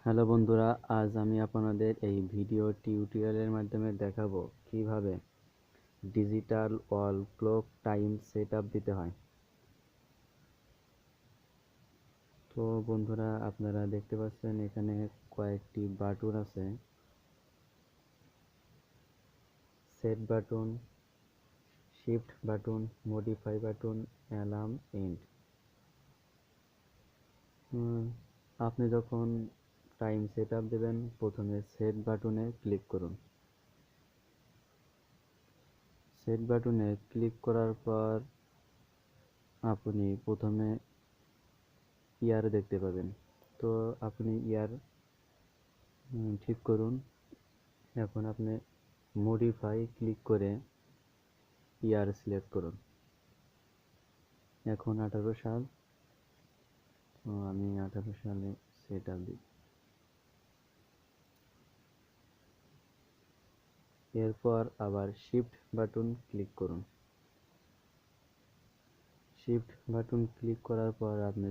Hello বন্ধুরা, আজ আমি আপনাদের এই ভিডিও টিউটোরিয়ালের মাধ্যমে দেখাবো কিভাবে digital wall clock time setup দিতে হয়। তো বন্ধুরা, আপনারা দেখতে পাচ্ছেন এখানে কয়েকটি বাটন আছে, set button, shift button, modify button, alarm, end. আপনি যখন টাইম সেটআপ দেবেন, প্রথমে সেট বাটনে ক্লিক করুন। সেট বাটনে ক্লিক করার পর আপনি প্রথমে ইয়ার দেখতে পাবেন। তো আপনি ইয়ার ঠিক করুন। এখন আপনি মডিফাই ক্লিক করে ইয়ার সিলেক্ট করুন। এখন 18 সাল, তো আমি 18 সালে সেট আপ দিই। এরপর আবার শিফট বাটন ক্লিক করুন। শিফট বাটন ক্লিক করার পর আপনি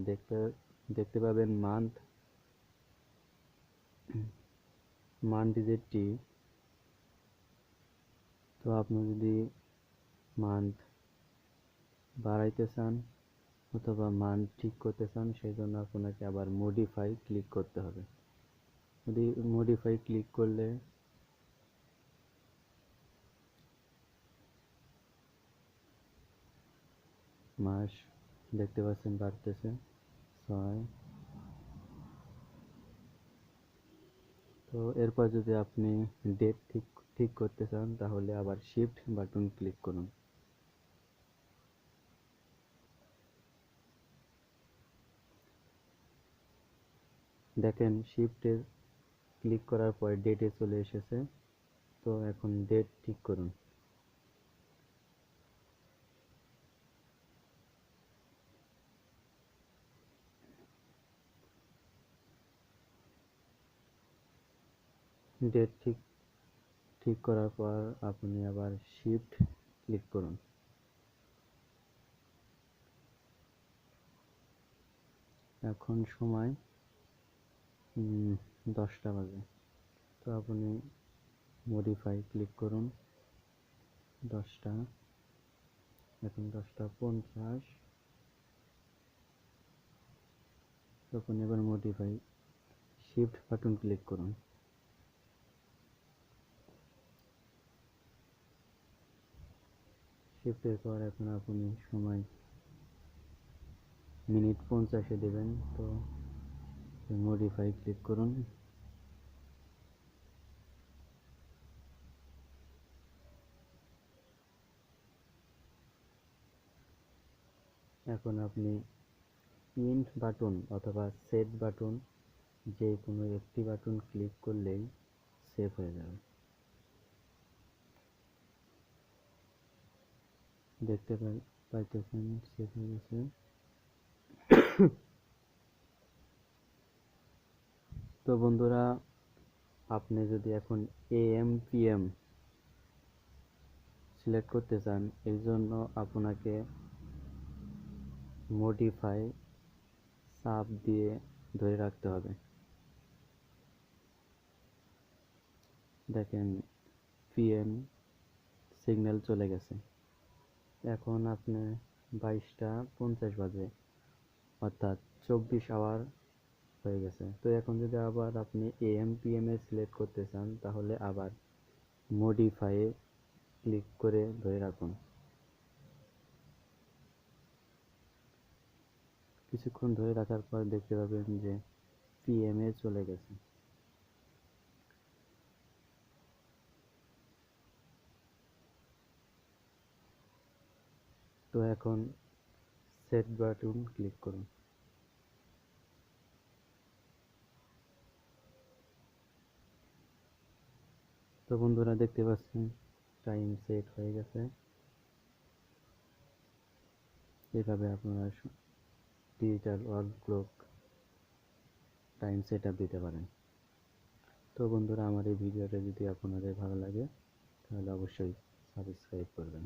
দেখতে পাবেন মান্থ ডিজিটটি। তো আপনি যদি মান্থ বাড়াইতে চান অথবা মান ঠিক করতে চান, সেই জন্য আপনাকে আবার মডিফাই ক্লিক করতে হবে। মডিফাই ক্লিক করলে মাস দেখতে পাচ্ছেন বাড়তেছে 6। তো এরপর যদি আপনি ডেট ঠিক করতে চান, তাহলে আবার শিফট বাটন ক্লিক করুন। দেখেন শিফটে ক্লিক করার পর ডেটে চলে এসেছে। তো এখন ডেট ঠিক করুন। ডেট ঠিক করার পর আপনি আবার শিফট ক্লিক করুন। এখন সময় 10টা বাজে। তো আপনি মডিফাই ক্লিক করুন। 10টা, এখন 10টা 50। তখন এবার মডিফাই শিফট বাটন ক্লিক করুন। শিফটের পর এখন আপনি সময় মিনিট 50-এ দেবেন। তো মডিফাই ক্লিক করুন। এখন আপনি প্রিন্ট বাটন অথবা সেট বাটন, যে কোনো একটি বাটন ক্লিক করলেই সেভ হয়ে যাবে। দেখতে পাইতেছেন সেভ হয়ে গেছে। তো বন্ধুরা, আপনি যদি এখন AM PM সিলেক্ট করতে চান, এর জন্য আপনাকে মডিফাই চাপ দিয়ে ধরে রাখতে হবে। দেখেন PM সিগন্যাল চলে গেছে। এখন আপনি 22টা 50 বাজে, অর্থাৎ 24 আওয়ার হয়ে গেছে। তো এখন যদি আবার আপনি AM PM এ সিলেক্ট করতে চান, তাহলে আবার মডিফাই ক্লিক করে ধরে রাখুন। কিছুক্ষণ ধরে রাখার পর দেখতে পাবেন যে PM এ চলে গেছে। তো এখন সেট বাটন ক্লিক করুন। তো বন্ধুরা, দেখতে পাচ্ছেন টাইম সেট হয়ে গেছে। এভাবে আপনারা digital wall clock time set up দিতে পারেন। তো বন্ধুরা, আমার এই ভিডিওটা যদি আপনাদের ভালো লাগে, তাহলে অবশ্যই সাবস্ক্রাইব করবেন।